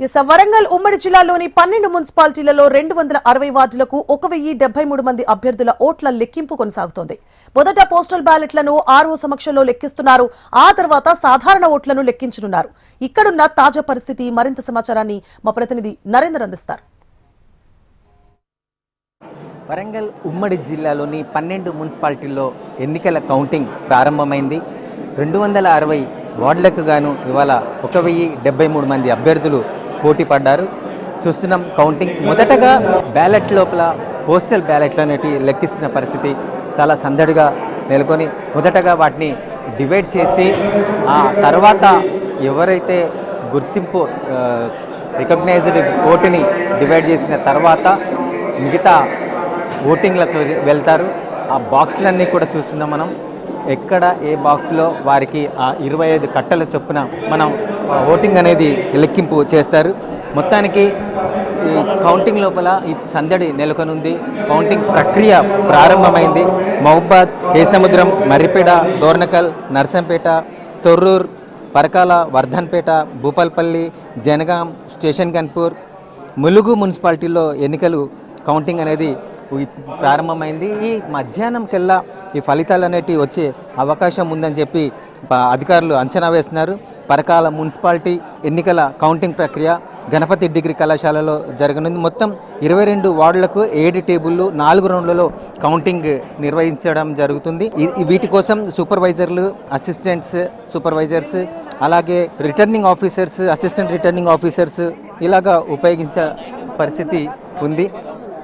వరంగల్ ఉమ్మడి జిల్లాలోని 12 మున్సిపాలిటీలలో 260 వార్డులకు 1073 మంది అభ్యర్థుల ఓట్ల లెక్కింపు కొనసాగుతోంది. మొదట పోస్టల్ బ్యాలెట్లను ఆర్ఓ సమక్షంలో లెక్కిస్తున్నారు. ఆ తర్వాత సాధారణ ఓట్లను లెక్కించనున్నారు. ఇక్కడున్న తాజా పరిస్థితి మరింత సమాచారాన్ని మా ప్రతినిధి నరేందర్ అందిస్తారు. వరంగల్ ఉమ్మడి జిల్లాలోని 12 మున్సిపాలిటీల్లో ఎన్నికల కౌంటింగ్ ప్రారంభమైంది. 260 వార్డులకు గాను ఇవాళ 1073 మంది అభ్యర్థులు పోటీ పడ్డారు. చూస్తున్నాం కౌంటింగ్. మొదటగా బ్యాలెట్ లోపల పోస్టల్ బ్యాలెట్లు అనేవి లెక్కిస్తున్న పరిస్థితి చాలా సందడిగా నెలకొని మొదటగా వాటిని డివైడ్ చేసి ఆ తర్వాత ఎవరైతే గుర్తింపు రికగ్నైజ్డ్ ఓటుని డివైడ్ చేసిన తర్వాత మిగతా ఓటింగ్లకు వెళ్తారు. ఆ బాక్స్లన్నీ కూడా చూస్తున్నాం మనం. ఎక్కడ ఏ బాక్స్లో వారికి ఆ 25 కట్టల చొప్పున మనం ఓటింగ్ అనేది లెక్కింపు చేస్తారు. మొత్తానికి ఈ కౌంటింగ్ లోపల ఈ సందడి నెలకొనుంది. కౌంటింగ్ ప్రక్రియ ప్రారంభమైంది. మహబూబాద్, కేసముద్రం, మర్రిపేట, డోర్నకల్, నర్సంపేట, తొర్రూర్, పరకాల, వర్ధన్పేట, భూపాల్పల్లి, జనగాం, స్టేషన్ గన్పూర్, ములుగు మున్సిపాలిటీలో ఎన్నికలు కౌంటింగ్ అనేది ప్రారంభమైంది. ఈ మధ్యాహ్నంకెల్లా ఈ ఫలితాలు అనేటివి వచ్చే అవకాశం ఉందని చెప్పి అధికారులు అంచనా వేస్తున్నారు. పరకాల మున్సిపాలిటీ ఎన్నికల కౌంటింగ్ ప్రక్రియ గణపతి డిగ్రీ కళాశాలలో జరగనుంది. మొత్తం 22 వార్డులకు 7 టేబుళ్ళు 4 రౌండ్లలో కౌంటింగ్ నిర్వహించడం జరుగుతుంది. వీటి కోసం సూపర్వైజర్లు, అసిస్టెంట్స్ సూపర్వైజర్స్, అలాగే returning officers, assistant returning officers ఇలాగా ఉపయోగించే పరిస్థితి ఉంది.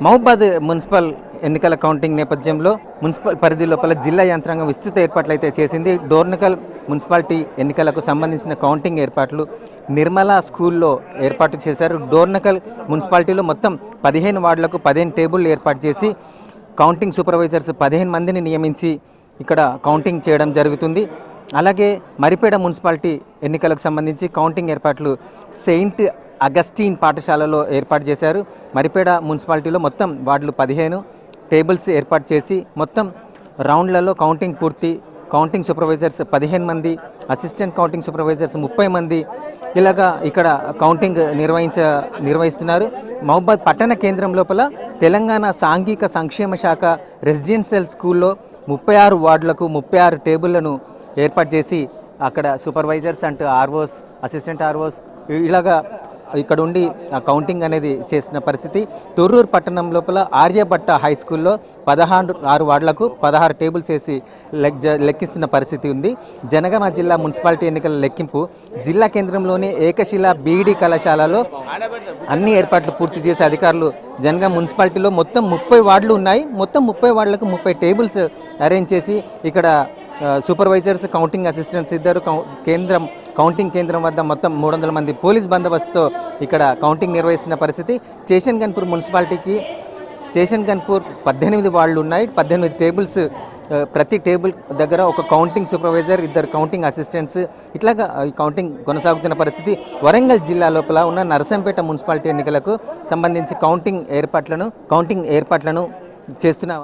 మహబూబాద్ మున్సిపల్ ఎన్నికల కౌంటింగ్ నేపథ్యంలో మున్సిపల్ పరిధి లోపల జిల్లా యంత్రాంగం విస్తృత ఏర్పాట్లు అయితే చేసింది. డోర్నకల్ మున్సిపాలిటీ ఎన్నికలకు సంబంధించిన కౌంటింగ్ ఏర్పాట్లు నిర్మలా స్కూల్లో ఏర్పాటు చేశారు. డోర్నకల్ మున్సిపాలిటీలో మొత్తం 15 వార్డులకు 15 టేబుల్ ఏర్పాటు చేసి కౌంటింగ్ సూపర్వైజర్స్ 15 మందిని నియమించి ఇక్కడ కౌంటింగ్ చేయడం జరుగుతుంది. అలాగే మర్రిపేట మున్సిపాలిటీ ఎన్నికలకు సంబంధించి కౌంటింగ్ ఏర్పాట్లు సెయింట్ అగస్టిన్ పాఠశాలలో ఏర్పాటు చేశారు. మర్రిపేట మున్సిపాలిటీలో మొత్తం వార్డులు 15 టేబుల్స్ ఏర్పాటు చేసి మొత్తం రౌండ్లలో కౌంటింగ్ పూర్తి. కౌంటింగ్ సూపర్వైజర్స్ 15 మంది, అసిస్టెంట్ కౌంటింగ్ సూపర్వైజర్స్ 30 మంది ఇలాగా ఇక్కడ కౌంటింగ్ నిర్వహిస్తున్నారు. మహబూబాద్ పట్టణ కేంద్రం లోపల తెలంగాణ సాంఘిక సంక్షేమ శాఖ రెసిడెన్షియల్ స్కూల్లో 36 వార్డులకు 36 టేబుళ్లను ఏర్పాటు చేసి అక్కడ supervisors and ROs, assistant ROs ఇలాగా ఇక్కడ ఉండి కౌంటింగ్ అనేది చేస్తున్న పరిస్థితి. తొర్రూరు పట్టణం లోపల ఆర్యభట్ట హై స్కూల్లో 16 వార్డులకు 16 టేబుల్స్ వేసి లెక్కిస్తున్న పరిస్థితి ఉంది. జనగామ జిల్లా మున్సిపాలిటీ ఎన్నికల లెక్కింపు జిల్లా కేంద్రంలోని ఏకశిల బీఈడి కళాశాలలో అన్ని ఏర్పాట్లు పూర్తి చేసే అధికారులు జనగామ మున్సిపాలిటీలో మొత్తం 30 వార్డులు ఉన్నాయి. మొత్తం 30 వార్డులకు 30 టేబుల్స్ అరేంజ్ చేసి ఇక్కడ సూపర్వైజర్స్, కౌంటింగ్ అసిస్టెంట్స్ ఇద్దరు కౌంటింగ్ కేంద్రం వద్ద మొత్తం 300 మంది పోలీస్ బందోబస్తుతో ఇక్కడ కౌంటింగ్ నిర్వహిస్తున్న పరిస్థితి. స్టేషన్ గన్పూర్ మున్సిపాలిటీకి స్టేషన్ గన్పూర్ 18 వార్డులు ఉన్నాయి. 18 టేబుల్స్, ప్రతి టేబుల్ దగ్గర ఒక కౌంటింగ్ సూపర్వైజర్, ఇద్దరు కౌంటింగ్ అసిస్టెంట్స్ ఇట్లాగా ఈ కౌంటింగ్ కొనసాగుతున్న పరిస్థితి. వరంగల్ జిల్లా లోపల ఉన్న నర్సంపేట మున్సిపాలిటీ ఎన్నికలకు సంబంధించి కౌంటింగ్ ఏర్పాట్లను చేస్తున్న